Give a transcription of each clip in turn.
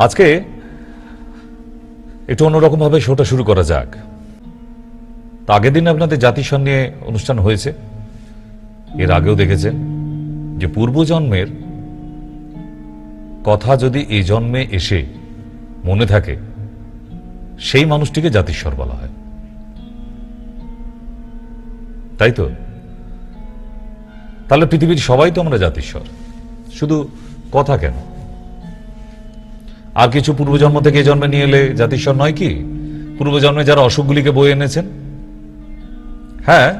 আজকে একটু অন্যরকম ভাবে শোটা শুরু করা যাক। আগের দিন আপনাদের জাতিসং নিয়ে অনুষ্ঠান হয়েছে, এর আগেও দেখেছেন যে পূর্বজন্মের কথা যদি এই জন্মে এসে মনে থাকে, সেই মানুষটিকে জাতিস্বর বলা হয়, তাই তো? তাহলে পৃথিবীর সবাই তো আমরা জাতিস্বর, শুধু কথা কেন? আর কিছু পূর্বজন্ম থেকে এই জন্মে নিয়ে এলে জাতিস্বর নয় কি? পূর্বজন্মে যারা অসুখগুলিকে বয়ে এনেছেন, হ্যাঁ,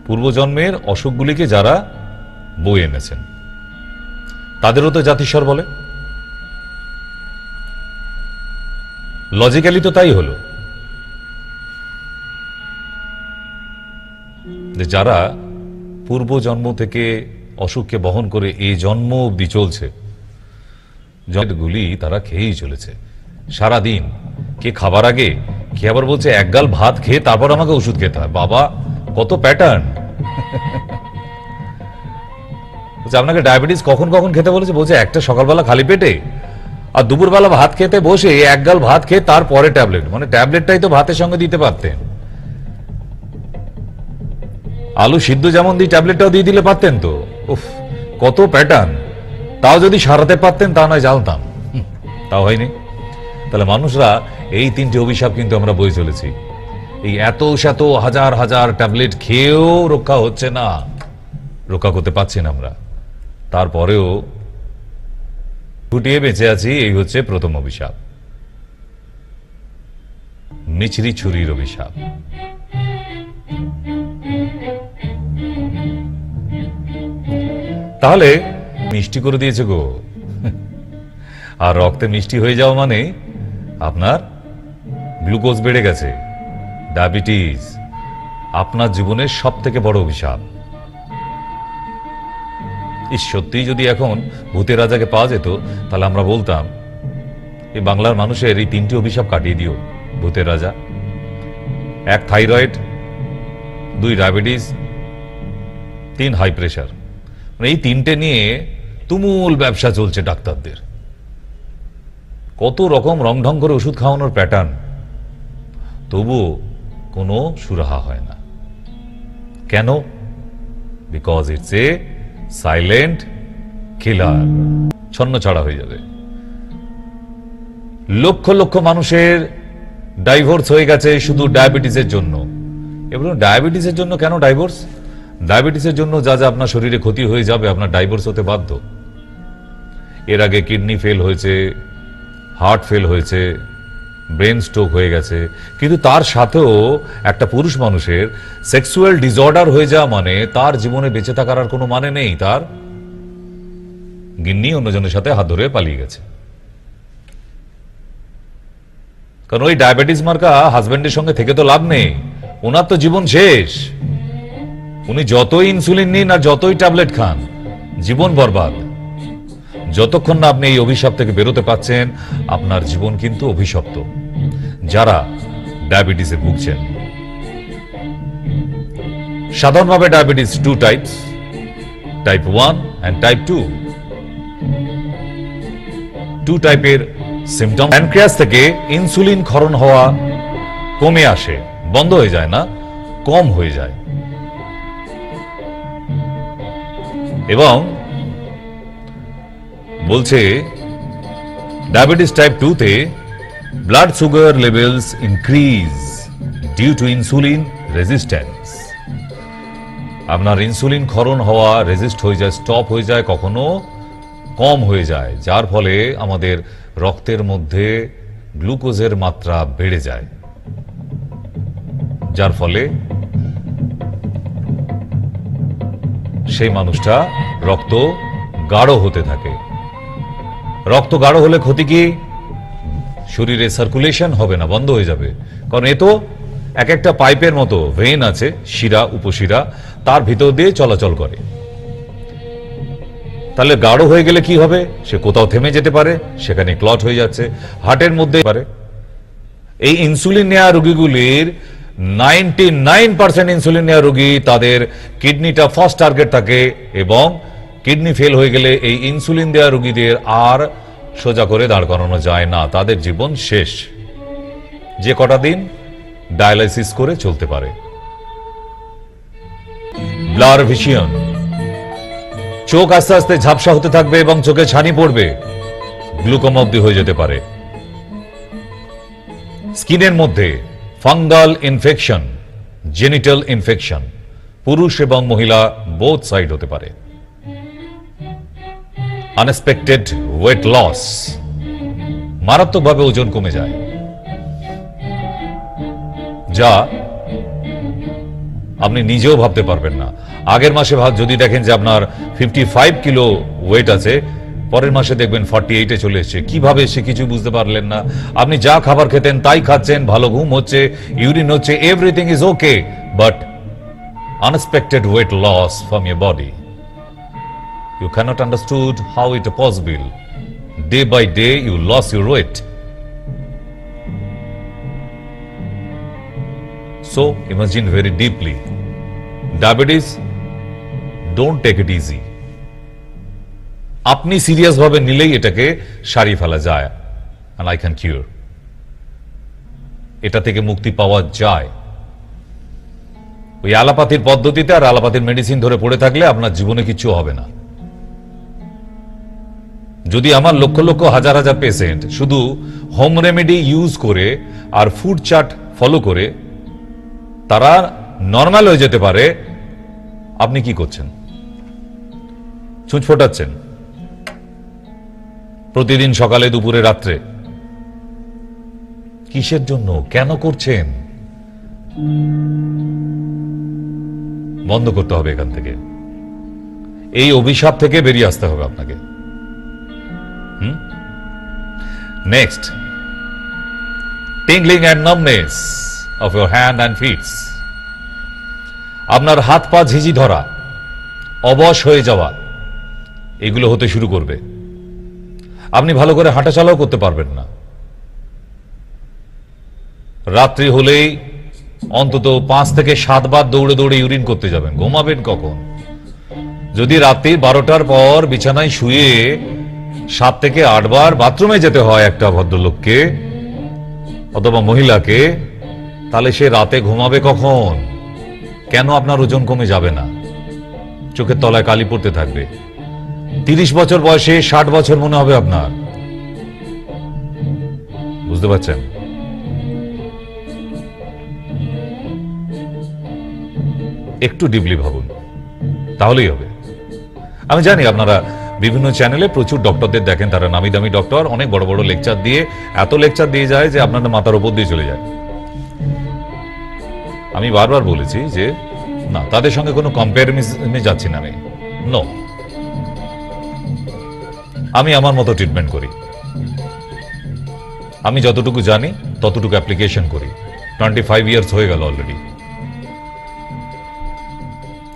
পূর্বজন্মের অসুখগুলিকে যারা বয়ে এনেছেন তাদেরও তো জাতিস্বর বলে। লজিক্যালি তো তাই হলো যে যারা পূর্বজন্ম থেকে অসুখকে বহন করে এই জন্ম অবধি চলছে, গুলি তারা খেয়েই চলেছে সারাদিন। কে খাবার আগে কে আবার বলছে এক গাল ভাত খেয়ে তারপর আমাকে ওষুধ খেতে হয়। বাবা, কত প্যাটার্ন! আপনাকে ডায়াবেটিস কখন কখন খেতে বলেছে? বলছে একটা সকালবেলা খালি পেটে, আর দুপুরবেলা ভাত খেতে বসে এক গাল ভাত খেয়ে তারপরে ট্যাবলেট। মানে ট্যাবলেটটাই তো ভাতের সঙ্গে দিতে পারতেন। আলু সিদ্ধ যেমন দিই, ট্যাবলেটটাও দিয়ে দিলে পারতেন তো। উফ, কত প্যাটার্ন! তাও যদি সারাতে পারতেন, তা নয় জানতাম, তাও হয়নি। তাহলে মানুষরা এই তিনটি অভিশাপ কিন্তু আমরা বয়ে চলেছি। এই এত শত হাজার হাজার ট্যাবলেট খেয়েও রক্ষা হচ্ছে না, রক্ষা করতে পারছি না আমরা, তারপরেও ফুটিয়ে বেঁচে আছি। এই হচ্ছে প্রথম অভিশাপ, মিছরি ছুরির অভিশাপ। তাহলে মিষ্টি করে দিয়েছে গো। আর রক্তে মিষ্টি হয়ে যাওয়া মানে আপনার গ্লুকোজ বেড়ে গেছে, ডায়াবেটিস আপনার জীবনের সব থেকে বড় অভিশাপ। সত্যি যদি এখন ভূতের রাজাকে পাওয়া যেত, তাহলে আমরা বলতাম এই বাংলার মানুষের এই তিনটি অভিশাপ কাটিয়ে দিও ভূতের রাজা। এক থাইরয়েড, দুই ডায়াবেটিস, তিন হাই প্রেশার। এই তিনটে নিয়ে তুমুল ব্যবসা চলছে ডাক্তারদের। কত রকম রংঢং করে ওষুধ খাওয়ানোর প্যাটার্ন, তবুও কোনো সুরাহা হয় না। কেন? Because it's a silent killer. ছন্ন ছাড়া হয়ে যাবে। লক্ষ লক্ষ মানুষের ডাইভোর্স হয়ে গেছে শুধু ডায়াবেটিসের জন্য। এবং ডায়াবেটিসের জন্য কেন ডাইভোর্স? ডায়াবেটিসের জন্য যা যা আপনার শরীরে ক্ষতি হয়ে যাবে, আপনার ডাইভোর্স হতে বাধ্য। এর আগে কিডনি ফেল হয়েছে, হার্ট ফেল হয়েছে, ব্রেন স্ট্রোক হয়ে গেছে, কিন্তু তার সাথেও একটা পুরুষ মানুষের সেক্সুয়াল ডিসঅর্ডার হয়ে যাওয়া মানে তার জীবনে বেঁচে থাকার আর কোনো মানে নেই। তার গিন্নি অন্যজনের সাথে হাত ধরে পালিয়ে গেছে। কারণ ওই ডায়াবেটিস মার্কা হাজবেন্ডের সঙ্গে থেকে তো লাভ নেই, ওনার তো জীবন শেষ। উনি যতই ইনসুলিন নিন আর যতই ট্যাবলেট খান, জীবন বরবাদ। যতক্ষণ না আপনি এই অভিশাপ থেকে বেরোতে পারছেন, আপনার জীবন কিন্তু অভিশপ্ত। যারা ডায়াবেটিসে ভুগছেন, সাধারণভাবে diabetes two types, type 1 and type 2। Two টাইপের সিমটম, প্যানক্রিয়াস থেকে ইনসুলিন ক্ষরণ হওয়া কমে আসে, বন্ধ হয়ে যায় না, কম হয়ে যায়। এবং বলছে ডায়াবেটিস টাইপ 2 তে blood sugar levels increase due to insulin resistance. আপনার ইনসুলিন ক্ষরণ হওয়া রেজিস্ট হয়ে যায়, স্টপ হয়ে যায়, কখনো কম হয়ে যায়, যার ফলে আমাদের রক্তের মধ্যে গ্লুকোজের মাত্রা বেড়ে যায়, যার ফলে সেই মানুষটা রক্ত গাঢ় হতে থাকে। রক্ত গাঢ় হলে ক্ষতি কি? শরীরে সার্কুলেশন হবে না, বন্ধ হয়ে যাবে। কারণ এ তো এক একটা পাইপের মতো, ভেইন আছে, শিরা উপশিরা, তার ভিতর দিয়ে চলাচল করে। তাহলে গাঢ় হয়ে গেলে কি হবে? সে কোথাও থেমে যেতে পারে, সেখানে ক্লট হয়ে যাচ্ছে, হার্টের মধ্যে পারে। এই ইনসুলিন নেওয়া রোগীগুলির 99% ইনসুলিন নেওয়া রোগী, তাদের কিডনিটা ফার্স্ট টার্গেট থাকে, এবং কিডনি ফেল হয়ে গেলে এই ইনসুলিন দেওয়া রোগীদের আর সোজা করে দাঁড় করানো যায় না, তাদের জীবন শেষ। যে কটা দিন ডায়ালাইসিস করে চলতে পারে। ব্লার ভিশন, চোখ আস্তে আস্তে ঝাপসা হতে থাকবে এবং চোখে ছানি পড়বে, গ্লুকোমা অবধি হয়ে যেতে পারে। স্কিনের মধ্যে ফাঙ্গাল ইনফেকশন, জেনিটাল ইনফেকশন, পুরুষ এবং মহিলা বোথ সাইড হতে পারে। আনএক্সপেক্টেড ওয়েট লস, মারাত্মকভাবে ওজন কমে যায়, যা আপনি নিজেও ভাবতে পারবেন না। আগের মাসে যদি দেখেন যে আপনার 55 কিলো ওয়েট আছে, পরের মাসে দেখবেন 48-এ চলে এসছে। কিভাবে সে কিছু বুঝতে পারলেন না। আপনি যা খাবার খেতেন তাই খাচ্ছেন, ভালো ঘুম হচ্ছে, ইউরিন হচ্ছে, everything is okay, but unexpected weight loss from your body. You cannot understood how it is possible. Day by day you lost your weight. So imagine very deeply. Diabetes, don't take it easy. আপনি serious ভাবে নিলেই এটাকে সারিয়ে ফেলা যায়, and I can cure. এটা থেকে মুক্তি পাওয়া যায়। ওই অ্যালোপ্যাথির পদ্ধতিতে আর অ্যালোপ্যাথির মেডিসিন ধরে পড়ে থাকলে আপনার জীবনে কিছু হবে না। যদি আমার লক্ষ লক্ষ হাজার হাজার পেশেন্ট শুধু হোম রেমেডি ইউজ করে আর ফুড চার্ট ফলো করে তারা নর্মাল হয়ে যেতে পারে, আপনি কি করছেন? ছুঁচ ফোটাচ্ছেন প্রতিদিন সকালে, দুপুরে, রাত্রে। কিসের জন্য? কেন করছেন? বন্ধ করতে হবে এখান থেকে। এই অভিশাপ থেকে বেরিয়ে আসতে হবে আপনাকে। Next, tingling and numbness of your hand and feet. আপনার হাত পা ঝিঝি ধরা, অবশ হয়ে যাওয়া, এগুলো হতে শুরু করবে। আপনি ভালো করে হাঁটাচলাও করতে পারবেন না। রাত্রি হলেই অন্তত 5 থেকে 7 বার দৌড়ে দৌড়ে ইউরিন করতে যাবেন। ঘুমাবেন কখন? যদি রাত্রি 12টার পর বিছানায় শুয়ে 7 থেকে 8 বার বাথরুমে যেতে হয় একটা ভদ্রলোককে অথবা মহিলাকে, তাহলে সে রাতে ঘুমাবে কখন? কেন আপনার ওজন কমে যাবে না? চোখের তলায় কালি পড়তে থাকবে। 30 বছর বয়সে 60 বছর মনে হবে আপনার। বুঝতে পারছেন? একটু ডিপলি ভাবুন, তাহলেই হবে। আমি জানি আপনারা বিভিন্ন চ্যানেলে প্রচুর ডক্টরদের দেখেন, তারা নামি দামি ডক্টর, অনেক বড় বড় লেকচার দিয়ে, এত লেকচার দিয়ে যায় যে আপনাদের মাথার উপর দিয়ে চলে যায়। আমি বারবার বলেছি যে না, তাদের সঙ্গে কোনো কম্পেয়ারিজনে যাচ্ছি না আমি। নো, আমি আমার মতো ট্রিটমেন্ট করি। আমি যতটুকু জানি ততটুকু অ্যাপ্লিকেশন করি। 25 ইয়ার্স হয়ে গেল already.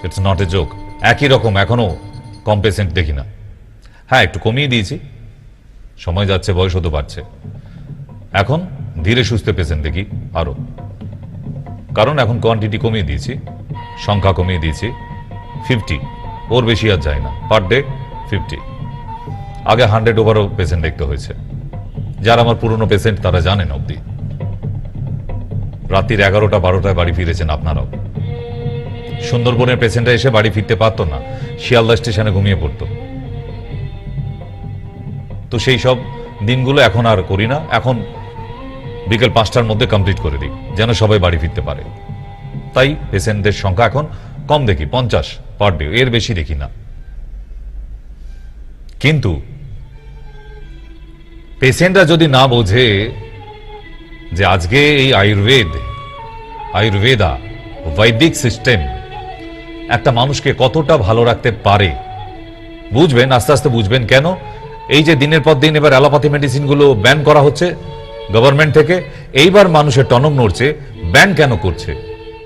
It's not a joke. একই রকম এখনো কম পেশেন্ট দেখি না। হ্যাঁ, একটু কমিয়ে দিয়েছি, সময় যাচ্ছে, বয়স হতে পারছে। এখন ধীরে সুস্থে পেশেন্ট দেখি আরো, কারণ এখন কোয়ান্টিটি কমিয়ে দিয়েছি, সংখ্যা কমিয়ে দিয়েছি। 50, ওর বেশি আর যায় না, পার ডে 50। আগে 100 ওভারও পেশেন্ট দেখতে হয়েছে। যারা আমার পুরনো পেশেন্ট তারা জানেন অবধি। রাত্রির 11টা 12টায় বাড়ি ফিরেছেন আপনারাও। সুন্দরবনের পেশেন্টরা এসে বাড়ি ফিরতে পারত না, শিয়ালদা স্টেশনে ঘুমিয়ে পড়ত। তো সেই সব দিনগুলো এখন আর করি না। এখন বিকেল 5টার মধ্যে কমপ্লিট করে দিই, যেন সবাই বাড়ি ফিরতে পারে। তাই পেশেন্টদের সংখ্যা এখন কম দেখি, 50 পার ডে, এর বেশি দেখি না। কিন্তু পেশেন্টরা যদি না বোঝে যে আজকে এই আয়ুর্বেদা বৈদিক সিস্টেম একটা মানুষকে কতটা ভালো রাখতে পারে, বুঝবেন, আস্তে আস্তে বুঝবেন। কেন এই যে দিনের পর দিন এবার অ্যালোপ্যাথি মেডিসিন গুলো ব্যান করা হচ্ছে গভর্নমেন্ট থেকে, এইবার মানুষের টনক নড়ছে। ব্যান কেন করছে?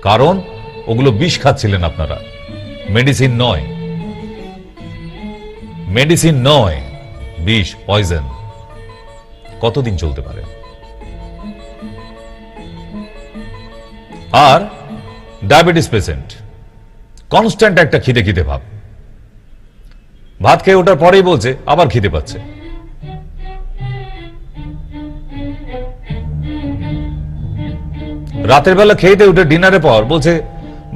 কারণ ওগুলো বিষ খাচ্ছিলেন আপনারা, মেডিসিন নয়। মেডিসিন নয়, বিষ, পয়জন। কতদিন চলতে পারে? আর ডায়াবেটিস পেশেন্ট কনস্ট্যান্ট একটা খিদে খিদে ভাব, ভাত খেয়ে ওঠার পরেই বলছে আবার খিদে পাচ্ছে। রাতের বেলা খেয়েতে উঠে ডিনারের পর বলছে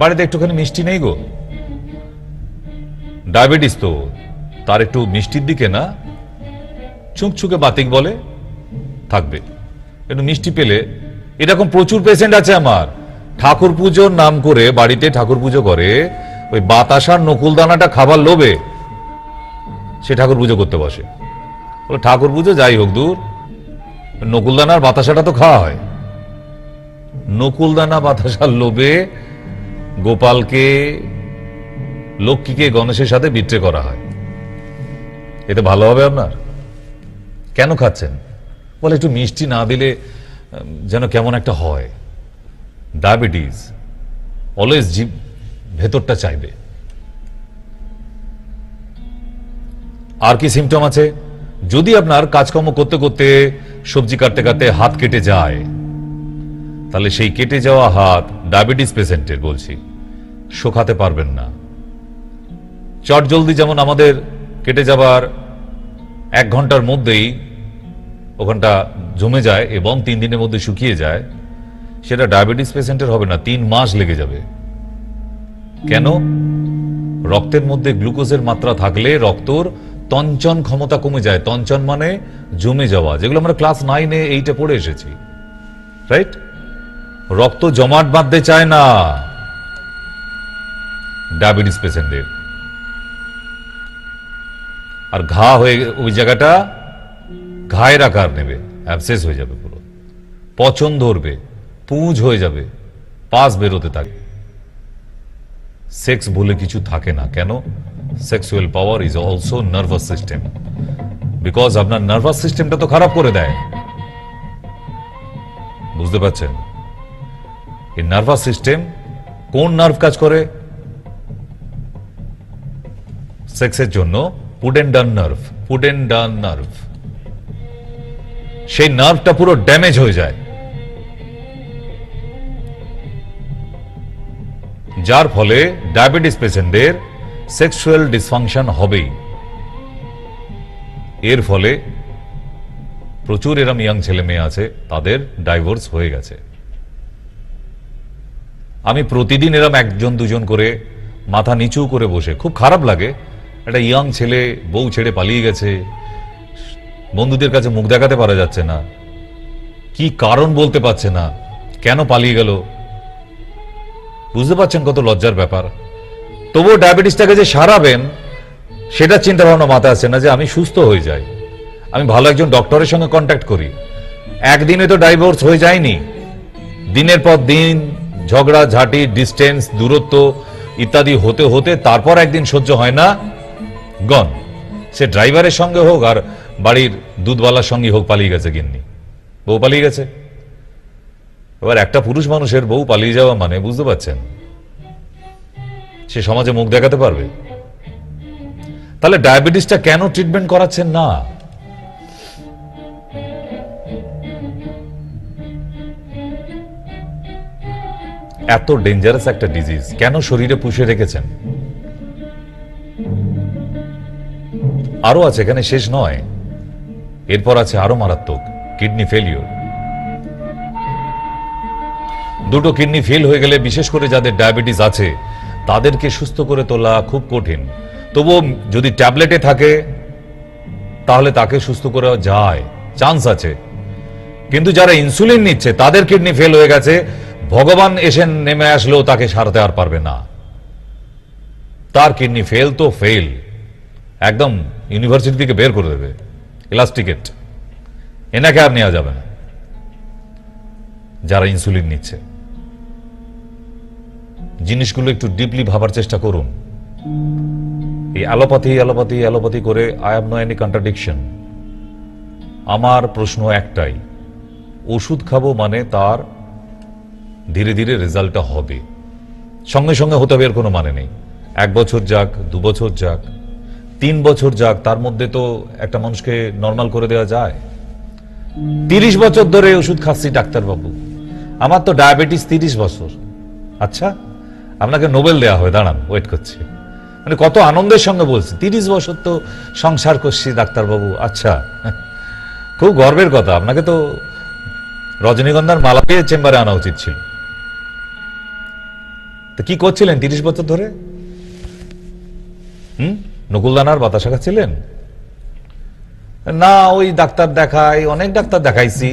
বাড়িতে একটুখানি মিষ্টি নেই গো। ডায়াবেটিস তো, তার একটু মিষ্টির দিকে না ছুঁকছুকে বাতিক বলে থাকবে, একটু মিষ্টি পেলে। এরকম প্রচুর পেশেন্ট আছে আমার। ঠাকুর পুজোর নাম করে বাড়িতে ঠাকুর পুজো করে, ওই বাতাসার নকুলদানাটা খাবার লোভে সে ঠাকুর পুজো করতে বসে। ঠাকুর পুজো যাই হোক দূর, নকুলদানার বাতাসাটা তো খাওয়া হয়। নকুলদানা বাতাসার লোভে গোপালকে, লক্ষ্মীকে গণেশের সাথে বিট্রে করা হয়। এতে ভালো হবে আপনার? কেন খাচ্ছেন? বলে একটু মিষ্টি না দিলে যেন কেমন একটা হয়। ডায়াবেটিস অলওয়েজ জীব ভেতরটা চাইবে। আর কি সিমটম আছে? যদি আপনার কাজকর্ম করতে করতে, সবজি কাটতে কাটতে হাত কেটে যায়, তাহলে সেই কেটে যাওয়া হাত ডায়াবেটিস পেশেন্টের বলছি, শোকাতে পারবেন না। চট জলদি যেমন আমাদের কেটে যাবার 1 ঘন্টার মধ্যেই ওখানটা জমে যায় এবং 3 দিনের মধ্যে শুকিয়ে যায়, সেটা ডায়াবেটিস পেশেন্টের হবে না, 3 মাস লেগে যাবে। কেন? রক্তের মধ্যে গ্লুকোজের মাত্রা থাকলে রক্তর তঞ্চন ক্ষমতা কমে যায়। তঞ্চন মানে জমে যাওয়া, যেগুলো আমরা ক্লাস 9-এ 8-এ পড়ে এসেছি, রাইট? রক্ত জমাট বাঁধতে চায় না ডায়াবেটিস পেশেন্টদের। আর ঘা হয়ে ওই জায়গাটা ঘায়ের আকার নেবে, অ্যাবসেস হয়ে যাবে, পুরো পচন ধরবে, পুঁজ হয়ে যাবে, পাস বেরোতে থাকে। সেক্স বলে কিছু থাকে না। কেন? Sexual power is also nervous system, because আপনার নার্ভাস সিস্টেমটা তো খারাপ করে দেয়। বুঝতে পারছেন? এই নার্ভাস সিস্টেম, কোন নার্ভ কাজ করে সেক্সের জন্য? পুডেন্ডান নার্ভ। পুডেন্ডান নার্ভ, সেই নার্ভটা পুরো ড্যামেজ হয়ে যায়, যার ফলে ডায়াবেটিস পেশেন্টদের সেক্সুয়াল ডিসফাংশন হবেই। এর ফলে প্রচুর এরম ইয়াং ছেলে মেয়ে আছে, তাদের ডাইভোর্স হয়ে গেছে। আমি প্রতিদিন এরম 1-2 করে মাথা নিচু করে বসে, খুব খারাপ লাগে, একটা ইয়াং ছেলে বউ ছেড়ে পালিয়ে গেছে, বন্ধুদের কাছে মুখ দেখাতে পারা যাচ্ছে না, কি কারণ বলতে পারছে না, কেন পালিয়ে গেল। বুঝতে পারছেন কত লজ্জার ব্যাপার? তবুও ডায়াবেটিসটাকে যে সারাবেন সেটা চিন্তা ভাবনা মাথায় আসে না, যে আমি সুস্থ হয়ে যাই, আমি ভালো একজন ডক্টরের সঙ্গে কন্ট্যাক্ট করি। একদিনে তো ডাইভোর্স হয়ে যায়নি, দিনের পর দিন ঝগড়া ঝাঁটি, ডিস্টেন্স, দূরত্ব ইত্যাদি হতে হতে তারপর একদিন সহ্য হয় না, গন। সে ড্রাইভারের সঙ্গে হোক আর বাড়ির দুধওয়ালার সঙ্গে হোক, পালিয়ে গেছে গিন্নি, বউ পালিয়ে গেছে। এবার একটা পুরুষ মানুষের বউ পালিয়ে যাওয়া মানে, বুঝতে পারছেন, সে সমাজে মুখ দেখাতে পারবে? তাহলে ডায়াবেটিসটা কেন ট্রিটমেন্ট করাচ্ছেন না? এত ডেঞ্জারাস একটা ডিজিজ কেন শরীরে পুষে রেখেছেন? আরো আছে, এখানে শেষ নয়, এরপর আছে আরো মারাত্মক, কিডনি ফেলিওর। 2টো কিডনি ফেল হয়ে গেলে, বিশেষ করে যাদের ডায়াবেটিস আছে, তাদেরকে সুস্থ করে তোলা খুব কঠিন। তবুও যদি ট্যাবলেটে থাকে তাহলে তাকে সুস্থ করা যায়, চান্স আছে। কিন্তু যারা ইনসুলিন নিচ্ছে, তাদের কিডনি ফেল হয়ে গেছে, ভগবান এসে নেমে আসলেও তাকে সারাতে আর পারবে না। তার কিডনি ফেল তো ফেল, একদম ইউনিভার্সিটি থেকে বের করে দেবে, ইলাস্টিকেট, এনাকে আর নেওয়া যাবে না। যারা ইনসুলিন নিচ্ছে, জিনিসগুলো একটু ডিপলি ভাবার চেষ্টা করুন। এই অ্যালোপ্যাথি অ্যালোপ্যাথি অ্যালোপ্যাথি করে I have no any contradiction. আমার প্রশ্ন একটাই, ওষুধ খাবো মানে তার ধীরে ধীরে রেজাল্টটা হবে, সঙ্গে সঙ্গে হতে হবে এর কোনো মানে নেই। 1 বছর যাক, 2 বছর যাক, 3 বছর যাক, তার মধ্যে তো একটা মানুষকে নর্মাল করে দেওয়া যায়। 30 বছর ধরে ওষুধ খাচ্ছি ডাক্তারবাবু, আমার তো ডায়াবেটিস 30 বছর। আচ্ছা, আপনাকে নোবেল দেওয়া হয়, দাঁড়ান, ওয়েট করছি। মানে কত আনন্দের সঙ্গে বলছি, 30 বছর তো সংসার করছি ডাক্তারবাবু। আচ্ছা, খুব গর্বের কথা, আপনাকে তো রজনীগন্ধার মালা পেয়ে চেম্বারে আনা উচিত ছিল। তো কি করছিলেন 30 বছর ধরে? নকুলদানার বাতাসা খাচ্ছিলেন? না, ওই ডাক্তার দেখাই, অনেক ডাক্তার দেখাইছি,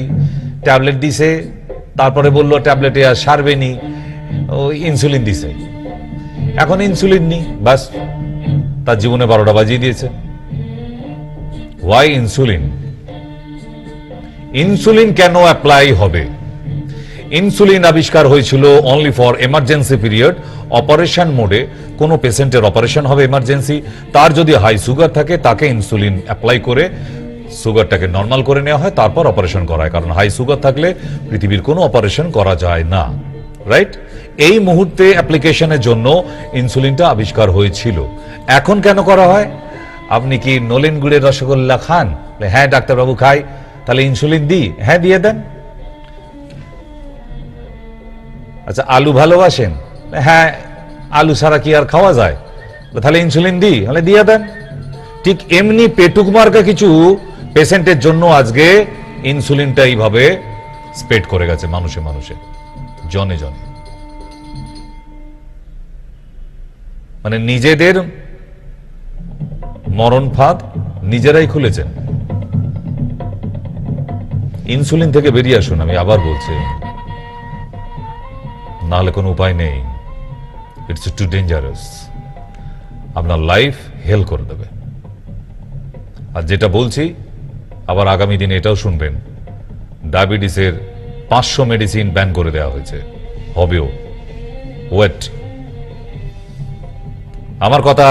ট্যাবলেট দিছে, তারপরে বললো ট্যাবলেটে আর সারবেনি, ওই ইনসুলিন দিছে। এখন ইনসুলিন নি, বাস তার জীবনে 12টা বাজিয়ে দিয়েছে। Why insulin? ইনসুলিন কেন অ্যাপ্লাই হবে? ইনসুলিন আবিষ্কার হয়েছিল only for emergency period. Operation মোডে কোনো পেশেন্টের অপারেশন হবে এমার্জেন্সি, তার যদি হাই সুগার থাকে তাকে ইনসুলিন অ্যাপ্লাই করে সুগারটাকে নর্মাল করে নেওয়া হয়, তারপর অপারেশন করা হয়। কারণ হাই সুগার থাকলে পৃথিবীর কোনো অপারেশন করা যায় না, রাইট? এই মুহূর্তে অ্যাপ্লিকেশনের জন্য ইনসুলিনটা আবিষ্কার হয়েছিল। এখন কেন করা হয়? আপনি কি নলেন গুড়ের রসগোল্লা খান? হ্যাঁ ডাক্তারবাবু খাই। তাহলে ইনসুলিন দিই? হ্যাঁ দিয়ে দেন। আচ্ছা, আলু ভালোবাসেন? হ্যাঁ, আলু ছাড়া কি আর খাওয়া যায়? তাহলে ইনসুলিন দিই? তাহলে দিয়ে দেন। ঠিক এমনি পেটুক মার্কা কিছু পেশেন্টের জন্য আজকে ইনসুলিনটা এইভাবে স্প্রেড করে গেছে মানুষে মানুষে, জনে জনে। মানে নিজেদের মরণ ফাঁদ নিজেরাই খুলেছেন। ইনসুলিন থেকে বেরিয়ে আসুন, আমি আবার বলছি, নাহলে কোনো উপায় নেই। ইটস টু ডেঞ্জারাস, আপনার লাইফ হেল করে দেবে। আর যেটা বলছি, আবার আগামী দিনে এটাও শুনবেন, ডায়াবেটিসের 500 মেডিসিন ব্যান করে দেওয়া হয়েছে, হবেও। ওয়েট, আমার কথা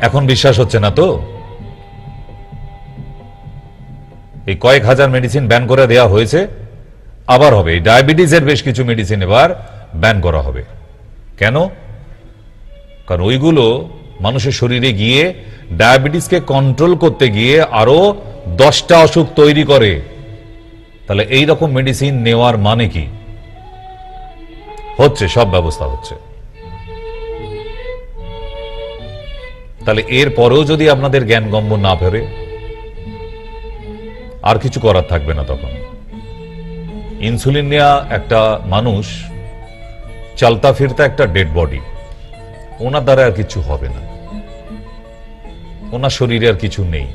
এখন বিশ্বাস হচ্ছে না তো? এই কয়েক হাজার মেডিসিন ব্যান করে দেওয়া হয়েছে, আবার হবে। ডায়াবেটিসের বেশ কিছু মেডিসিন এবার ব্যান করা হবে। কেন? কারণ ওইগুলো মানুষের শরীরে গিয়ে ডায়াবেটিসকে কন্ট্রোল করতে গিয়ে আরো 10টা অসুখ তৈরি করে। তাহলে এই রকম মেডিসিন নেওয়ার মানে কি? হচ্ছে, সব ব্যবস্থা হচ্ছে। তাহলে এর পরেও যদি আপনাদের জ্ঞানগম্য না ফেরে, আর কিছু করার থাকবে না তখন। ইনসুলিন নেওয়া একটা মানুষ চলতা ফিরতা একটা ডেড বডি, ওনার দ্বারা আর কিছু হবে না। ওনার শরীরে আর কিছু নেই,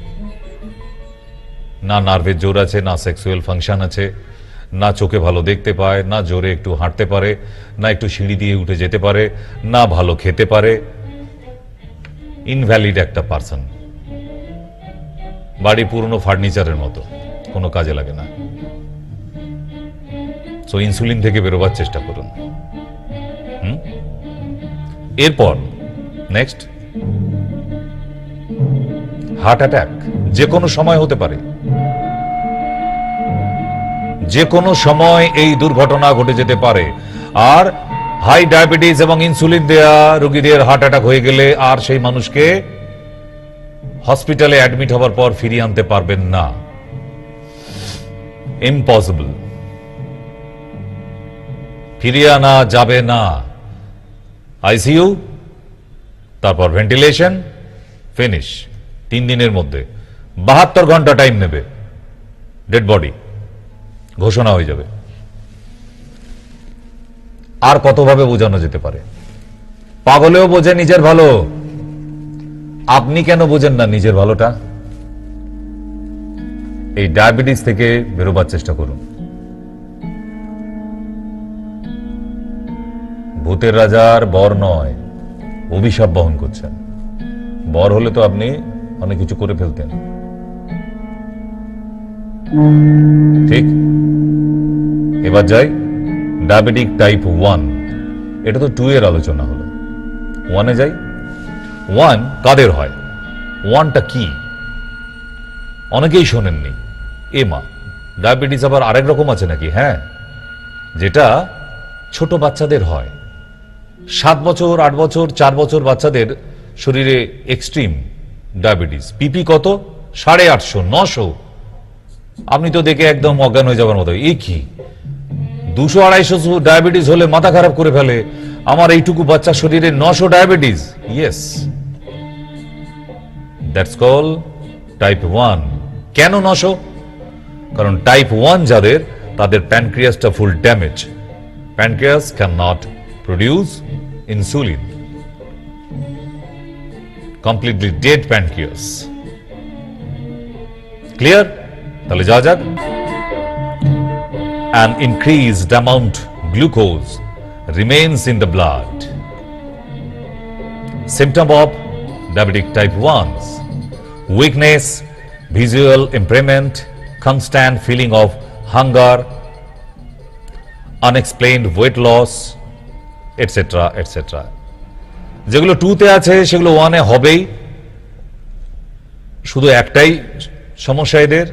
না নার্ভের জোর আছে, না সেক্সুয়াল ফাংশন আছে, না চোখে ভালো দেখতে পায়, না জোরে একটু হাঁটতে পারে, না একটু সিঁড়ি দিয়ে উঠে যেতে পারে, না ভালো খেতে পারে। ইনভ্যালিড একটা পার্সন, বাড়ি পুরনো ফার্নিচারের মতো, কোনো কাজে লাগে না। সো ইনসুলিন থেকে বেরোবার চেষ্টা করুন। এরপর নেক্সট, হার্ট অ্যাটাক যে কোনো সময় হতে পারে। যে কোনো সময় এই দুর্ঘটনা ঘটে যেতে পারে। আর হাই ডায়াবেটিস এবং ইনসুলিন দেয়া রোগীদের হার্ট অ্যাটাক হয়ে গেলে আর সেই মানুষকে হসপিটালে অ্যাডমিট হবার পর ফিরিয়ে আনতে পারবেন না। ইম্পসিবল, ফিরিয়ে আনা যাবে না। আইসিইউ, তারপর ভেন্টিলেশন, ফিনিশ। 3 দিনের মধ্যে 72 ঘন্টা টাইম নেবে, ডেড বডি ঘোষণা হয়ে যাবে। আর কতভাবে বোঝানো যেতে পারে? পাগলেও বোঝে নিজের ভালো, আপনি কেন বোঝেন না নিজের ভালোটা? এই ডায়াবেটিস থেকে বেরোবার চেষ্টা করুন। ভূতের রাজার বর নয়, অভিশাপ বহন করছেন। বর হলে তো আপনি অনেক কিছু করে ফেলতেন, ঠিক? এবার যাই ডায়াবেটিক টাইপ 1। এটা তো 2 এর আলোচনা হলো, 1 এ যাই। 1 কাদের হয়? 1টা কি অনেকেই শোনেননি। এ মা, ডায়াবেটিস আবার আরেক রকম আছে নাকি? হ্যাঁ, যেটা ছোট বাচ্চাদের হয়। 7 বছর, 8 বছর, 4 বছর বাচ্চাদের শরীরে এক্সট্রিম ডায়াবেটিস। পিপি কত? 850, 900। আপনি তো দেখে একদম অজ্ঞান হয়ে যাবার মতো। এই কি 200-250 ডায়াবেটিস হলে মাথা খারাপ করে ফেলে। আমার এইটুকু বাচ্চা শরীরে 900 diabetes. Yes, that's call type 1। কেন 900? কারণ টাইপ 1 যাদের, তাদের প্যানক্রিয়াসটা full damage. pancreas cannot produce insulin. Completely dead pancreas. Clear? তাহলে যাওয়া যাক। An increased amount glucose remains in the blood. Symptom of diabetic type 1's: weakness, visual impairment, constant feeling of hunger, unexplained weight loss, etc. etc. যেগুলো 2-তে আছে সেগুলো 1-এ হবেই। শুধু একটাই সমস্যা এদের,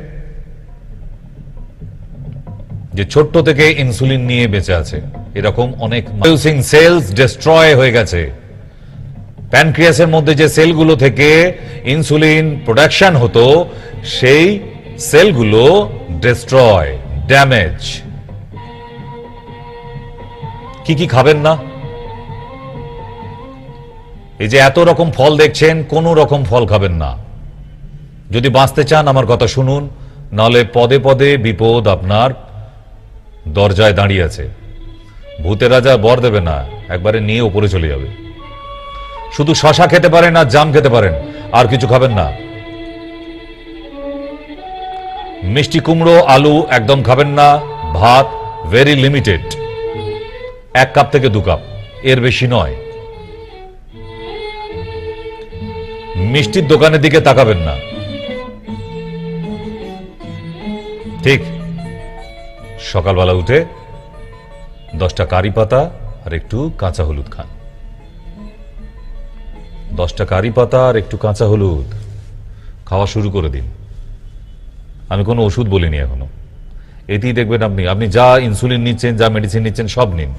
যে ছোট্ট থেকে ইনসুলিন নিয়ে বেঁচে আছে। এরকম অনেক প্রডিউসিং সেলস ডিস্ট্রয় হয়ে গেছে। প্যানক্রিয়াসের মধ্যে যে সেলগুলো থেকে ইনসুলিন প্রোডাকশন হতো সেই সেলগুলো ডিস্ট্রয়, ড্যামেজ। কি কি খাবেন না? এই যে এত রকম ফল দেখছেন, কোন রকম ফল খাবেন না। যদি বাঁচতে চান আমার কথা শুনুন, নাহলে পদে পদে বিপদ আপনার দরজায় দাঁড়িয়ে আছে। ভূতের রাজা বর দেবে না, একবারে নিয়ে উপরে চলে যাবে। শুধু শশা খেতে পারেন আর জাম খেতে পারেন, আর কিছু খাবেন না। মিষ্টি কুমড়ো, আলু একদম খাবেন না। ভাত ভেরি লিমিটেড, 1 কাপ থেকে 2 কাপ, এর বেশি নয়। মিষ্টির দোকানের দিকে তাকাবেন না। ঠিক সকালবেলা উঠে 10টা কারি পাতা আর একটু কাঁচা হলুদ খান। 10টা কারি পাতা আর একটু কাঁচা হলুদ খাওয়া শুরু করে দিন। আমি কোনো ওষুধ বলিনি এখনো। এতেই দেখবেন আপনি যা ইনসুলিন নিচ্ছেন, যা মেডিসিন নিচ্ছেন সব নিন।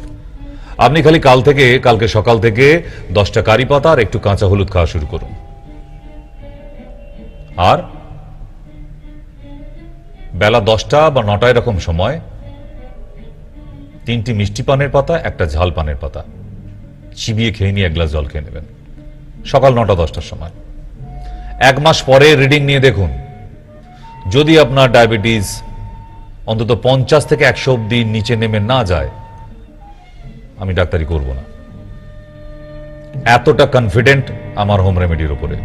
আপনি খালি কালকে সকাল থেকে 10টা কারি পাতা আর একটু কাঁচা হলুদ খাওয়া শুরু করুন। আর বেলা 10টা বা 9টা এরকম সময় 3টি মিষ্টি পানের পাতা, 1টা ঝাল পানের পাতা চিবিয়ে খেয়ে নিয়ে 1 গ্লাস জল খেয়ে নেবেন সকাল 9টা 10টার সময়। 1 মাস পরে রিডিং নিয়ে দেখুন, যদি আপনার ডায়াবেটিস অন্তত 50 থেকে 100 অব্দি নিচে নেমে না যায়, আমি ডাক্তারি করব না। এতটা কনফিডেন্ট আমার হোম রেমেডির উপরে।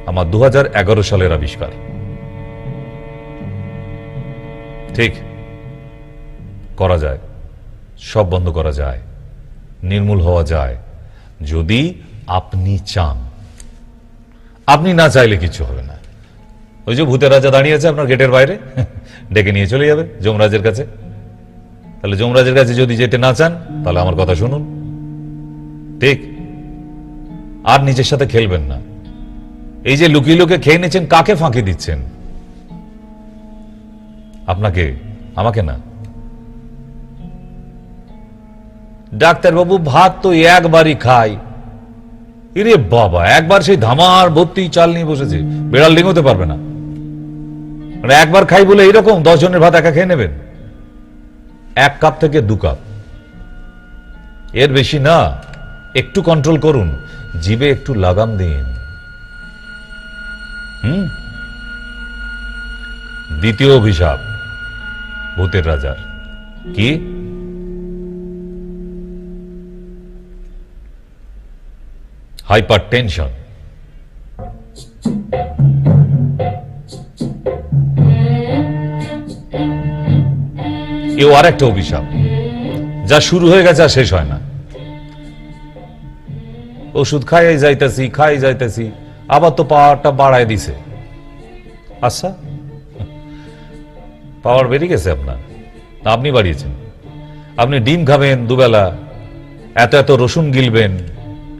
আমার 2011 সালের আবিষ্কার। ঠিক করা যায়, সব বন্ধ করা যায়, নির্মূল হওয়া যায়, যদি আপনি চান। আপনি না চাইলে কিছু হবে না। ওই যে ভূতের রাজা দাঁড়িয়ে আছে আপনার গেটের বাইরে, ডেকে নিয়ে চলে যাবে যমরাজের কাছে। তাহলে যমরাজের কাছে যদি যেতে না চান, তাহলে আমার কথা শুনুন। ঠিক, আর নিজের সাথে খেলবেন না। এই যে লুকিয়ে লুকিয়ে খেয়ে নিচ্ছেন, কাকে ফাঁকি দিচ্ছেন? আপনাকে, আমাকে না। ডাক্তারবাবু ভাত তো একবারই খাই। ইরে বাবা, একবার সেই ধামার ভর্তি চাল নিয়ে বসেছে, বেড়াল ডিঙোতে পারবে না। মানে একবার খাই বলে এইরকম 10 জনের ভাত একা খেয়ে নেবেন? 1 কাপ থেকে 2 কাপ, এর বেশি না। একটু কন্ট্রোল করুন, জিভে একটু লাগাম দিন। দ্বিতীয় অভিশাপ ভূতের রাজার কি? Hyper tension. এও আর একটা অভিশাপ, যা শুরু হয়ে গেছে আর শেষ হয় না। ওষুধ খাই যাইতেছি, আবার তো পাওয়ারটা বাড়ায় দিছে। আচ্ছা, পাওয়ার বেড়ে গেছে আপনার, আপনি বাড়িয়েছেন। আপনি ডিম খাবেন দুবেলা, এত এত রসুন গিলবেন,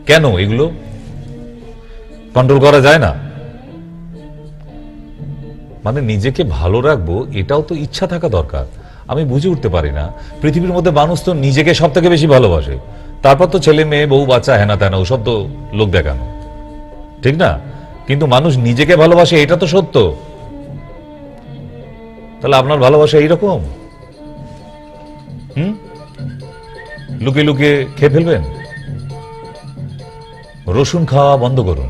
কেন? এগুলো কন্ট্রোল করা যায় না? মানে নিজেকে ভালো রাখবো, এটাও তো ইচ্ছা থাকা দরকার। আমি বুঝে উঠতে পারি না, পৃথিবীর মধ্যে মানুষ তো নিজেকে সব থেকে বেশি ভালোবাসে, তারপর তো ছেলে মেয়ে বউ বাচ্চা হেনা তেনা ওসব তো লোক দেখানো, ঠিক না? কিন্তু মানুষ নিজেকে ভালোবাসে, এটা তো সত্য। তাহলে আপনার ভালোবাসা এইরকম? লুকিয়ে লুকিয়ে খেয়ে ফেলবেন? রসুন খাওয়া বন্ধ করুন,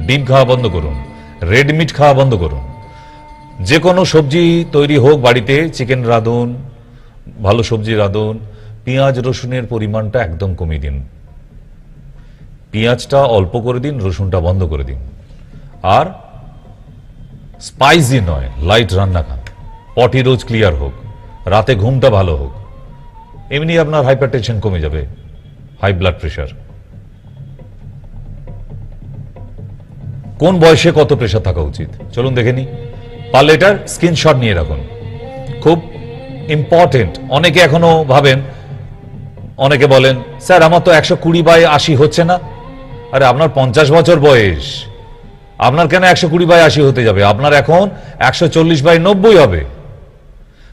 ডিম খাওয়া বন্ধ করুন, রেড মিট খাওয়া বন্ধ করুন। যে কোনো সবজি তৈরি হোক বাড়িতে, চিকেন রাঁধুন, ভালো সবজি রাঁধুন, পেঁয়াজ রসুনের পরিমাণটা একদম কমিয়ে দিন, পেঁয়াজটা অল্প করে দিন, রসুনটা বন্ধ করে দিন, আর স্পাইসি নয় লাইট রান্না খান, পটি রোজ ক্লিয়ার হোক, রাতে ঘুমটা ভালো হোক, এমনি আপনার হাইপারটেনশন কমে যাবে, হাই ব্লাড প্রেশার। কোন বয়সে কত প্রেশার থাকা উচিত চলুন দেখে নি, পারলে এটার স্ক্রিনশট নিয়ে রাখুন, খুব ইম্পর্টেন্ট। অনেকে এখনো ভাবেন, অনেকে বলেন স্যার আমার তো 120/80 হচ্ছে না। আরে আপনার 50 বছর বয়স, আপনার কেন 120/80 হতে যাবে? আপনার এখন 140/90 হবে।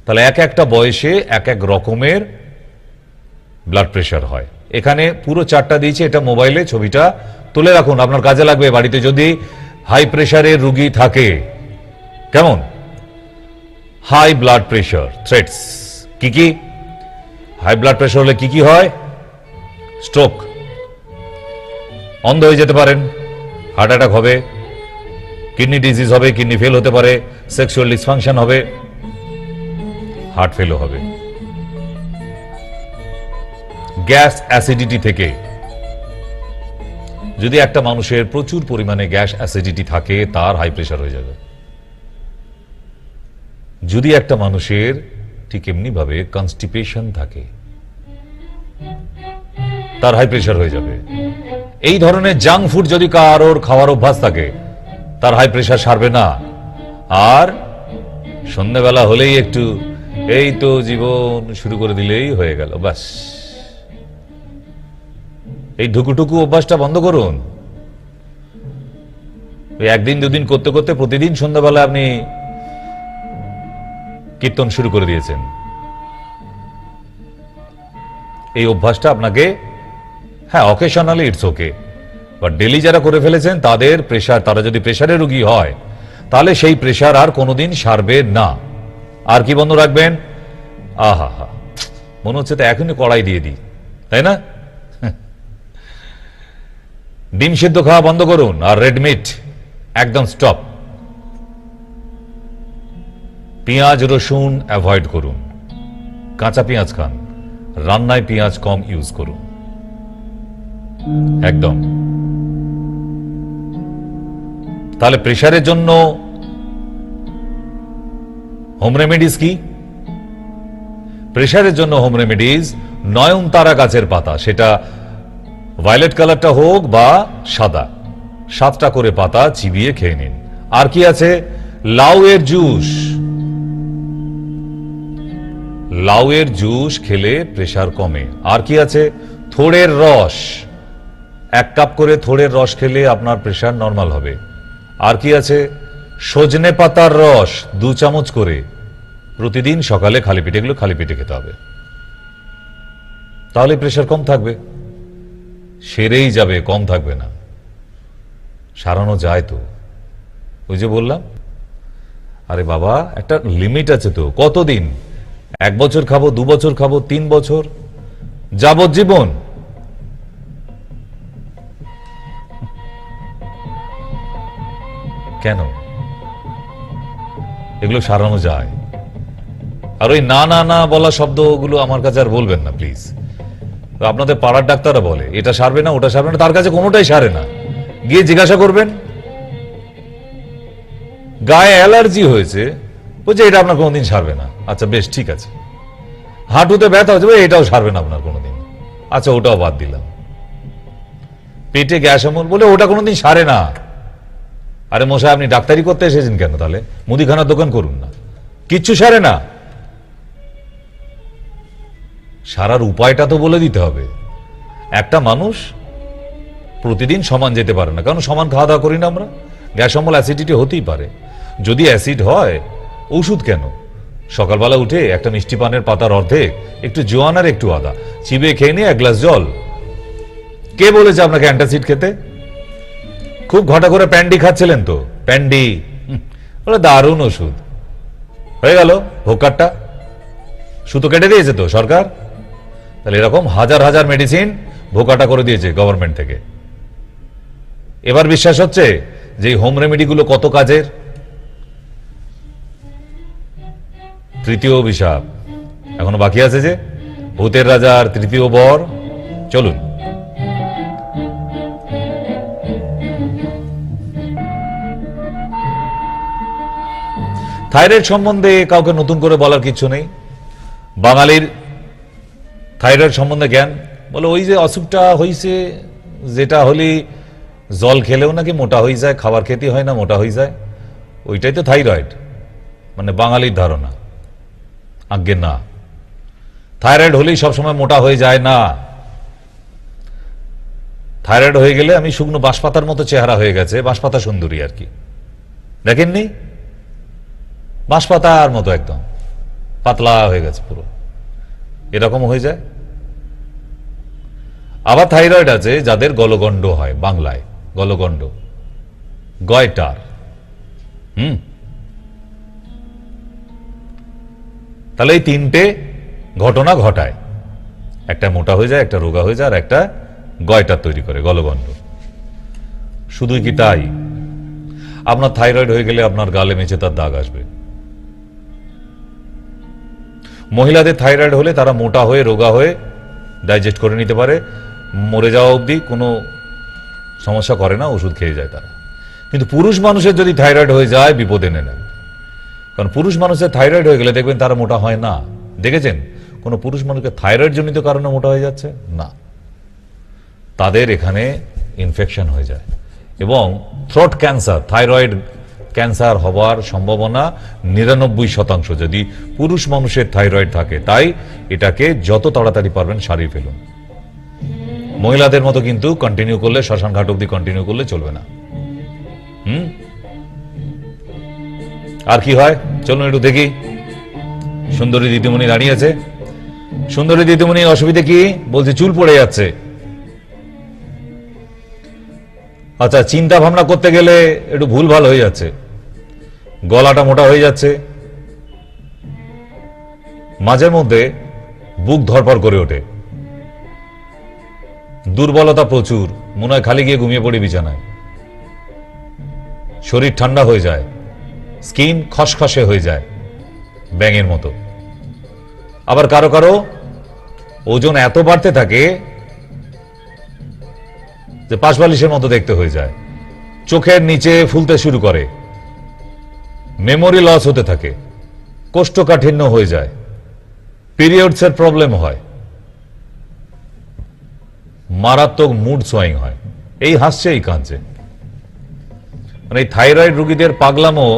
তাহলে এক একটা বয়সে এক এক রকমের ব্লাড প্রেশার হয়। এখানে পুরো চার্টটা দিয়েছি, এটা মোবাইলে ছবিটা তুলে রাখুন, আপনার কাজে লাগবে বাড়িতে যদি হাই প্রেশারের রোগী থাকে। কেমন? হাই ব্লাড প্রেশার থ্রেটস কি কি? হাই ব্লাড প্রেশার হলে কি কি হয়? স্ট্রোক, অন্ধ হয়ে যেতে পারেন, হার্ট অ্যাটাক হবে, কিডনি ডিজিজ হবে, কিডনি ফেল হতে পারে, সেক্সুয়াল ডিসফাংশন হবে, হার্ট ফেলও হবে। গ্যাস অ্যাসিডিটি থেকে, যদি একটা মানুষের প্রচুর পরিমাণে গ্যাস অ্যাসিডিটি থাকে তার হাই প্রেশার হয়ে যাবে। যদি একটা মানুষের ঠিক এমনি ভাবে কনস্টিপেশন থাকে তার হাই প্রেশার হয়ে যাবে। এই ধরনের জাঙ্ক ফুড যদি কারোর খাওয়ার অভ্যাস থাকে তার হাই প্রেশার সারবে না। আর সন্ধ্যাবেলা হলেই একটু এই তো জীবন শুরু করে দিলেই হয়ে গেল, বাস। এই ঢুকুটুকু অভ্যাসটা বন্ধ করুন। একদিন দুদিন করতে করতে প্রতিদিন সন্ধ্যাবেলা আপনি কীর্তন শুরু করে দিয়েছেন। এই অভ্যাসটা আপনাকে, হ্যাঁ occasionally it's okay, but daily যারা করে ফেলেছেন তাদের প্রেশার, তারা যদি প্রেশারের রোগী হয় তাহলে সেই প্রেশার আর কোনোদিন সারবে না। আর কি বন্ধ রাখবেন? আহা হা, মনে হচ্ছে তো এখনই কড়াই দিয়ে দিই, তাই না? ডিম সিদ্ধ খাওয়া বন্ধ করুন, আর রেড মিট একদম স্টপ। পেঁয়াজ রসুন অ্যাভয়েড করুন, কাঁচা পেঁয়াজ খান, রান্নায় পেঁয়াজ কম ইউজ করুন একদম। তাহলে প্রেশারের জন্য হোম রেমেডিস কি? প্রেশারের জন্য হোম রেমেডিস নয়নতারা গাছের পাতা, সেটা ভায়োলেট কালারটা হোক বা সাদা, 7টা করে পাতা চিবিয়ে খেয়ে নিন। আর কি আছে? লাউয়ের জুস, লাউয়ের জুস খেলে প্রেশার কমে। আর কি আছে? থোড়ের রস, 1 কাপ করে থোড়ের রস খেলে আপনার প্রেশার নর্মাল হবে। আর কি আছে? সজনে পাতার রস 2 চামচ করে প্রতিদিন সকালে খালি পেটে, এগুলো খালি পেটে খেতে হবে, তাহলে প্রেশার কম থাকবে, সেরেই যাবে, কম থাকবে না। সারানো যায় তো, ওই যে বললাম। আরে বাবা একটা লিমিট আছে তো, কতদিন? 1 বছর খাবো, 2 বছর খাবো, 3 বছর, যাবজ্জীবন? কেন? এগুলো সারানো যায়। আর ওই না না না বলা শব্দগুলো আমার কাছে আর বলবেন না প্লিজ। আপনাদের পাড়ার ডাক্তাররা বলে এটা সারবে না, ওটা সারবে না, তার কাছে কোনোটাই সারে না। গিয়ে জিজ্ঞাসা করবেন গায়ে অ্যালার্জি হয়েছে, বলছে এটা আপনার কোনোদিন সারবে না। আচ্ছা বেশ ঠিক আছে। হাঁটুতে ব্যথা হচ্ছে, এটাও সারবে না আপনার কোনোদিন। আচ্ছা ওটাও বাদ দিলাম। পেটে গ্যাস অম্বল, বলে ওটা কোনোদিন সারে না। আরে মশাই আপনি ডাক্তারি করতে এসেছেন কেন? তাহলে মুদিখানার দোকান করুন না, কিচ্ছু সারে না। সারার উপায়টা তো বলে দিতে হবে। একটা মানুষ প্রতিদিন সমান যেতে পারে না, কারণ সমান খাওয়া দাওয়া করি না আমরা। গ্যাস অম্বল অ্যাসিডিটি হতেই পারে। যদি অ্যাসিড হয় ওষুধ কেন? সকালবেলা উঠে একটা মিষ্টি পানের পাতার অর্ধেক, একটু জোয়ান আর একটু আদা চিবিয়ে খেয়ে নিয়ে 1 গ্লাস জল। কে বলেছে আপনাকে অ্যান্টাসিড খেতে? খুব ঘটা করে প্যান্ডি খাচ্ছিলেন তো, প্যান্ডি ওটা দারুণ ওষুধ। হয়ে গেল ভোক্কারটা, সুতো কেটে দিয়েছে তো সরকার। তাহলে এরকম হাজার হাজার মেডিসিন ভোকাটা করে দিয়েছে গভর্নমেন্ট থেকে। এবার বিশ্বাস হচ্ছে যে হোম রেমেডিগুলো কত কাজের। তৃতীয় অভিশাপ এখনো বাকি আছে, যে ভূতের রাজার তৃতীয় বর। চলুন। থাইরয়েড সম্বন্ধে কাউকে নতুন করে বলার কিছু নেই। বাঙালির থাইরয়েড সম্বন্ধে জ্ঞান, বলে ওই যে অসুখটা হয়েছে, যেটা হলে জল খেলেও নাকি মোটা হয়ে যায়, খাবার খেতে হয় না, মোটা হয়ে যায়, ওইটাই তো থাইরয়েড। মানে বাঙালির ধারণা। আজ্ঞে না, থাইরয়েড হলেই সবসময় মোটা হয়ে যায় না। থাইরয়েড হয়ে গেলে আমি শুকনো বাঁশপাতার মতো চেহারা হয়ে গেছে, বাঁশপাতা সুন্দরী আর কি, দেখেননি? বাঁশপাতার মতো একদম পাতলা হয়ে গেছে পুরো, এরকম হয়ে যায়। আবার থাইরয়েড আছে যাদের গলগণ্ড হয়, বাংলায় গলগণ্ড, গয়টার। তাহলে এই তিনটে ঘটনা ঘটায়, একটা মোটা হয়ে যায়, একটা রোগা হয়ে যায়, আর একটা গয়টার তৈরি করে, গলগণ্ড। শুধুই কি তাই? আপনার থাইরয়েড হয়ে গেলে আপনার গালে মেচে তার দাগ আসবে। মহিলাদের থাইরয়েড হলে তারা মোটা হয়ে, রোগা হয়ে ডাইজেস্ট করে নিতে পারে, মরে যাওয়া অবধি কোনো সমস্যা করে না, ওষুধ খেয়ে যায় তারা। কিন্তু পুরুষ মানুষের যদি থাইরয়েড হয়ে যায়, বিপদ এনে নেয়। কারণ পুরুষ মানুষের থাইরয়েড হয়ে গেলে দেখবেন তারা মোটা হয় না। দেখেছেন কোনো পুরুষ মানুষকে থাইরয়েড জনিত কারণে মোটা হয়ে যাচ্ছে না, তাদের এখানে ইনফেকশন হয়ে যায়। এবং থ্রোট ক্যান্সার, থাইরয়েড ক্যান্সার হওয়ার সম্ভাবনা ৯৯% যদি পুরুষ মানুষের থাইরয়েড থাকে। তাই এটাকে যত তাড়াতাড়ি পারবেন সারিয়ে ফেলুন। মহিলাদের মতো কিন্তু কন্টিনিউ করলে, শ্মশান ঘাট অব্দি কন্টিনিউ করলে চলবে না। আর কি হয় চলুন একটু দেখি। সুন্দরী দিদিমণি দাঁড়িয়ে আছে। সুন্দরী দিদিমণি, অসুবিধা কি? বলছে চুল পড়ে যাচ্ছে। আচ্ছা, চিন্তা ভাবনা করতে গেলে একটু ভুল ভাল হয়ে যাচ্ছে, গলাটা মোটা হয়ে যাচ্ছে, মাঝে মধ্যে বুক ধরপড় করে ওঠে, দুর্বলতা প্রচুর, মনে হয় খালি গিয়ে ঘুমিয়ে পড়ি বিছানায়, শরীর ঠান্ডা হয়ে যায়, স্কিন খসখসে হয়ে যায় ব্যাঙের মতো। আবার কারো কারো ওজন এত বাড়তে থাকে যে পাশবালিশের মতো দেখতে হয়ে যায়, চোখের নিচে ফুলতে শুরু করে, মেমোরি লস হতে থাকে, কোষ্ঠকাঠিন্য হয়ে যায়, পিরিয়ডসের প্রবলেম হয়, মারাত্মক মুড সোয়িং হয়। এই হাসছে, এই কাঁদছে। মানে এই থাইরয়েড রোগীদের পাগলামো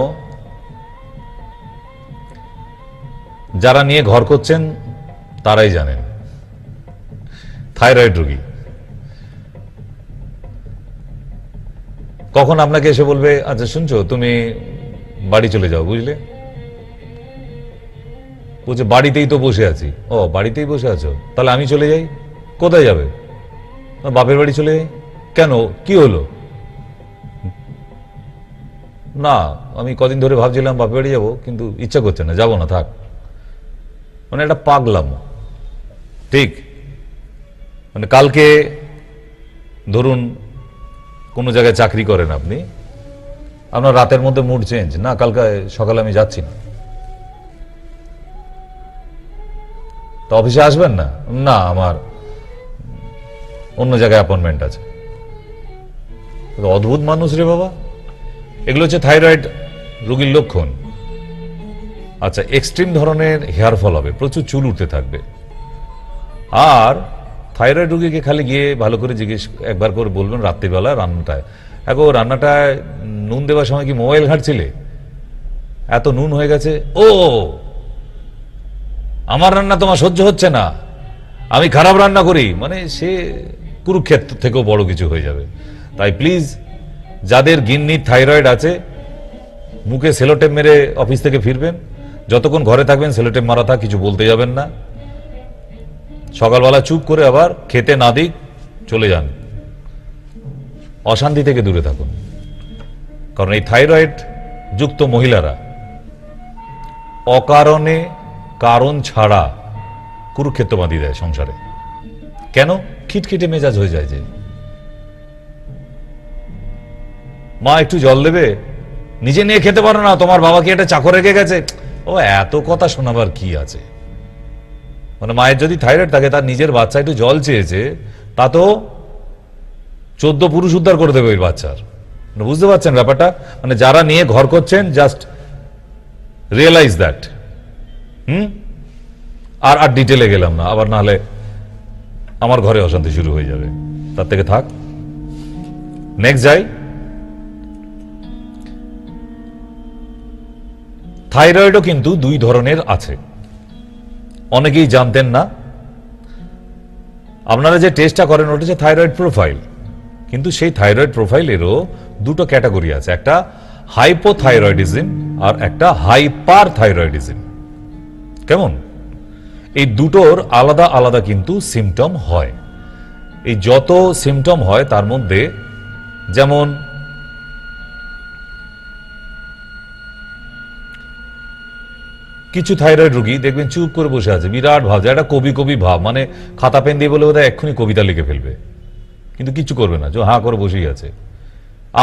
যারা নিয়ে ঘর করছেন তারাই জানেন। থাইরয়েড রোগী কখন আপনাকে এসে বলবে, আচ্ছা শুনছো, তুমি বাড়ি চলে যাও, বুঝলে? বলছে বাড়িতেই তো বসে আছি। ও, বাড়িতেই বসে আছো, তাহলে আমি চলে যাই। কোথায় যাবে? বাপের বাড়ি চলে যাই। কেন, কি হলো? না, আমি কদিন ধরে ভাবছিলাম বাপের বাড়ি যাবো, কিন্তু ইচ্ছা করছে না, যাবো না, থাক। মানে একটা পাগলাম, ঠিক? মানে কালকে ধরুন কোনো জায়গায় চাকরি করেন আপনি, আপনার রাতের মধ্যে মুড চেঞ্জ, না কালকে সকালে আমি যাচ্ছি না, তো অফিসে আসবেন না? না, আমার অন্য জায়গায় অ্যাপয়েন্টমেন্ট আছে। অদ্ভুত মানুষ রে বাবা। এগুলো হচ্ছে থাইরয়েড রোগীর লক্ষণ। আচ্ছা, এক্সট্রিম ধরনের হেয়ার ফল হবে, প্রচুর চুল উঠতে থাকবে। আর থাইরয়েড রোগীকে খালি গিয়ে ভালো করে জিজ্ঞেস একবার করে বলবেন, রাত্রিবেলা রান্নাটায়, এখন রান্নাটায় নুন দেওয়ার সময় কি মোবাইল ঘাঁটছিলে? এত নুন হয়ে গেছে। ও, আমার রান্না তোমার সহ্য হচ্ছে না, আমি খারাপ রান্না করি, মানে সে কুরুক্ষেত্র থেকেও বড় কিছু হয়ে যাবে। তাই প্লিজ, যাদের গিন্নির থাইরয়েড আছে, মুখে সেলোটেপ মেরে অফিস থেকে ফিরবেন, যতক্ষণ ঘরে থাকবেন সেলোটেপ মারা থাক, কিছু বলতে যাবেন না। সকালবেলা চুপ করে আবার খেতে না দিক চলে যান, অশান্তি থেকে দূরে থাকুন। কারণ এই থাইরয়েড যুক্ত মহিলারা অকারণে, কারণ ছাড়া কুরুক্ষেত্র বাঁধিয়ে দেয় সংসারে। কেন? খিটখিটে মেজাজ হয়ে যায় যে, মা একটু জল দেবে, নিজে নিয়ে খেতে পারো না, তোমার বাবা কি একটা চাকর রেখে গেছে? ও, এত কথা শোনাবার কি আছে? মানে মায়ের যদি থাইরয়েড থাকে, তার নিজের বাচ্চা একটু জল চেয়েছে, তা তো 14 পুরুষ উদ্ধার করে দেবে ওই বাচ্চার। মানে বুঝতে পারছেন ব্যাপারটা? মানে যারা নিয়ে ঘর করছেন, জাস্ট রিয়েলাইজ দ্যাট। আর ডিটেলে গেলাম না, আবার নাহলে আমার ঘরে অশান্তি শুরু হয়ে যাবে, তার থেকে থাক। নেক্সট যাই। থাইরয়েডও কিন্তু 2 ধরনের আছে, অনেকেই জানতেন না। আপনারা যে টেস্টটা করেন ওটা হচ্ছে থাইরয়েড প্রোফাইল, কিন্তু সেই থাইরয়েড প্রোফাইলেরও 2টো ক্যাটাগরি আছে, একটা হাইপোথাইরয়েডিজম আর একটা হাইপার থাইরয়েডিজম। কেমন? এই দুটোর আলাদা আলাদা কিন্তু সিমটম হয়। এই যত সিমটম হয় তার মধ্যে যেমন কিছু থাইরয়েড রোগী দেখবেন চুপ করে বসে আছে, বিরাট ভাব, একটা কবি কবি ভাব, মানে খাতা পেন দিয়ে বলে বোধহয় এক্ষুনি কবিতা লিখে ফেলবে, কিন্তু কিছু করবে না, যে হাঁ করে বসেই আছে,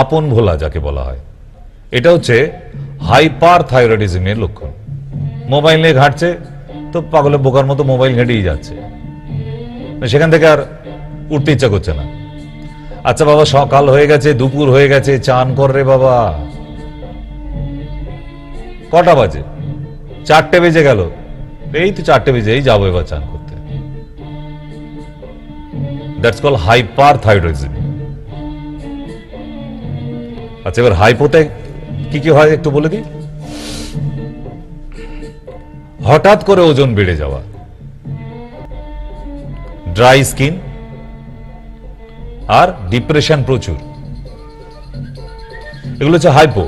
আপন ভোলা যাকে বলা হয়। এটা হচ্ছে হাইপার থাইরয়েডিজমের লক্ষণ। মোবাইল নিয়ে ঘাঁটছে তো পাগলের বোকার মতো মোবাইল ঘেঁটেই যাচ্ছে, সেখান থেকে আর উঠতে ইচ্ছা করছে না। আচ্ছা বাবা, সকাল হয়ে গেছে, দুপুর হয়ে গেছে, চান কর রে বাবা। কটা বাজে? 4টে বেজে গেল। এই তো 4টে বেজে, এই যাবো এবার চান করতে। That's call hyper thyroidism. আচ্ছা, এবার হাইপোতে কি কি হয় একটু বলে দিই। হঠাৎ করে ওজন বেড়ে যাওয়া, ড্রাই স্কিন আর ডিপ্রেশন প্রচুর, এগুলো হচ্ছে হাইপো।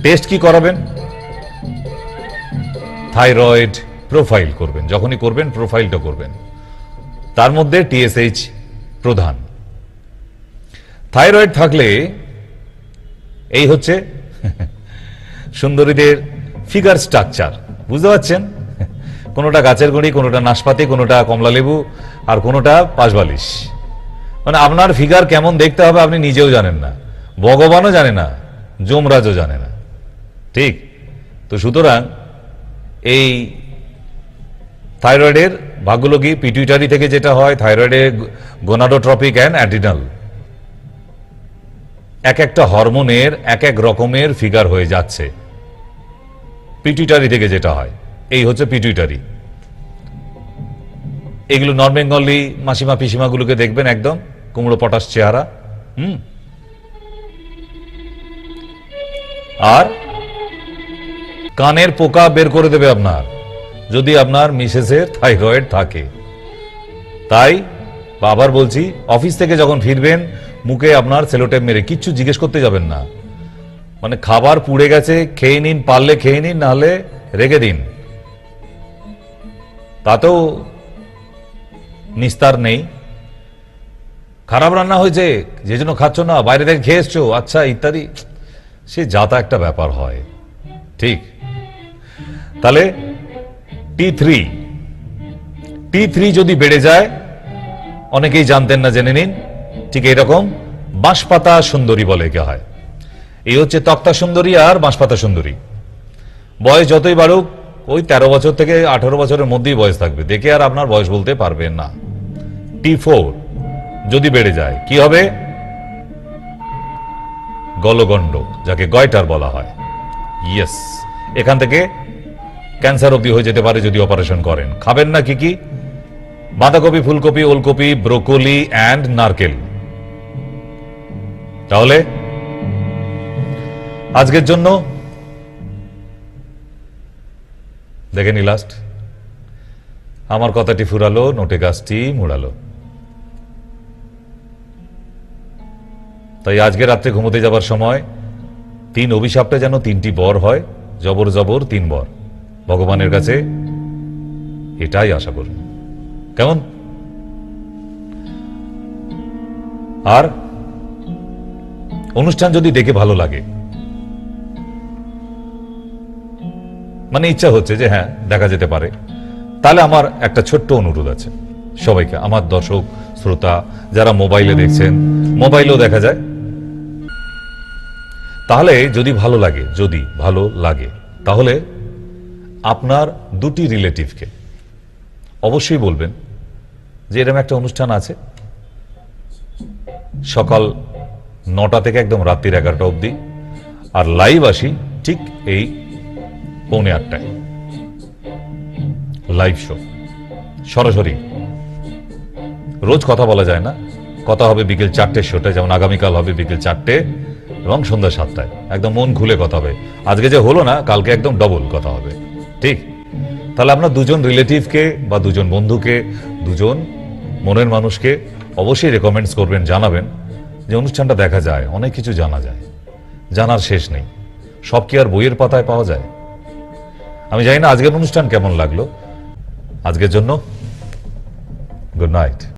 টেস্ট কি করাবেন? থাইরয়েড প্রোফাইল করবেন। যখনই করবেন প্রোফাইলটা করবেন, তার মধ্যে টিএসএইচ প্রধান। থাইরয়েড থাকলে এই হচ্ছে সুন্দরীদের ফিগার স্ট্রাকচার, বুঝতে পারছেন? কোনোটা গাছের গুঁড়ি, কোনোটা নাশপাতি, কোনোটা কমলা লেবু, আর কোনোটা পাশবালিশ। মানে আপনার ফিগার কেমন দেখতে হবে আপনি নিজেও জানেন না, ভগবানও জানে না, যমরাজও জানে না, ঠিক? তো সুতরাং এই থাইরয়েডের ভাগগুলো কি? পিটুইটারি থেকে যেটা হয়, থাইরয়েডের গোনাডোট্রপিক অ্যান্ড অ্যাড্রিনাল, এক একটা হরমোনের এক এক রকমের ফিগার হয়ে যাচ্ছে। পিটুইটারি থেকে যেটা হয়, এই হচ্ছে পিটুইটারি। এগুলো নর্থ বেঙ্গলি মাসিমা পিসিমা গুলোকে দেখবেন একদম কুমড়ো পটাশ চেহারা। আর কানের পোকা বের করে দেবে আপনার, যদি আপনার মিসেসের থাইরয়েড থাকে। তাই আবার বলছি, অফিস থেকে যখন ফিরবেন মুখে আপনার সেলোটেপ মেরে, কিচ্ছু জিজ্ঞেস করতে যাবেন না। মানে খাবার পুড়ে গেছে, খেয়ে নিন, পারলে খেয়ে নিন, নাহলে রেখে দিন, তাতেও নিস্তার নেই। খারাপ রান্না হয়েছে, যে জন্য খাচ্ছ না, বাইরে থেকে খেয়ে এসছো, আচ্ছা ইত্যাদি, সে যাতা একটা ব্যাপার হয়, ঠিক? তাহলে T3 যদি বেড়ে যায়, অনেকেই জানতেন না, জেনে নিন। ঠিক এরকম বাঁশপাতা সুন্দরী বলে কে হয়। এই হচ্ছে তক্তা সুন্দরী আর বাঁশপাতা সুন্দরী। বয়স যতই বাড়ুক, ওই 13 বছর থেকে 18 বছরের মধ্যেই বয়স থাকবে, দেখে আর আপনার বয়স বলতে পারবেন না। T4 যদি বেড়ে যায় কি হবে? গলগণ্ড, যাকে গয়টার বলা হয়। ইয়েস, এখান থেকে ক্যান্সার অবধি হয়ে যেতে পারে যদি অপারেশন করেন। খাবেন না কি কি? বাঁধাকপি, ফুলকপি, ওলকপি, ব্রোকলি অ্যান্ড নারকেল। তাহলে আজকের জন্য দেখেনি লাস্ট, আমার কথাটি ফুরালো, নোটে গাছটি মুড়ালো। তাই আজকে রাত্রে ঘুমোতে যাবার সময় 3 অভিশাপটা যেন 3টি বর হয়, জবর জবর 3 বর। ভগবানের কাছে এটাই আশা করুন, কেমন? আর অনুষ্ঠান যদি দেখে ভালো লাগে, মানে ইচ্ছা হচ্ছে যে হ্যাঁ দেখা যেতে পারে, তাহলে আমার একটা ছোট্ট অনুরোধ আছে সবাইকে, আমার দর্শক শ্রোতা যারা মোবাইলে দেখছেন, মোবাইলেও দেখা যায়, তাহলে যদি ভালো লাগে তাহলে আপনার 2টি রিলেটিভকে অবশ্যই বলবেন যে এরকম একটা অনুষ্ঠান আছে, সকাল 9টা থেকে একদম রাত্রির 11টা অবধি, আর লাইভ আসি ঠিক এই 7:45টায়, লাইভ শো সরাসরি। রোজ কথা বলা যায় না, কথা হবে বিকেল 4টের শোতে, যেমন আগামীকাল হবে বিকেল 4টে এবং সন্ধ্যা 7টায়, একদম মন খুলে কথা হবে। আজকে যে হলো না, কালকে একদম ডবল কথা হবে, ঠিক? তাহলে আপনার দুজন রিলেটিভকে বা দুজন বন্ধুকে, দুজন মনের মানুষকে অবশ্যই রেকমেন্ডস করবেন, জানাবেন যে অনুষ্ঠানটা দেখা যায়, অনেক কিছু জানা যায়, জানার শেষ নেই। সব কি আর বইয়ের পাতায় পাওয়া যায়? আমি জানি না আজকের অনুষ্ঠান কেমন লাগলো। আজকের জন্য গুড নাইট।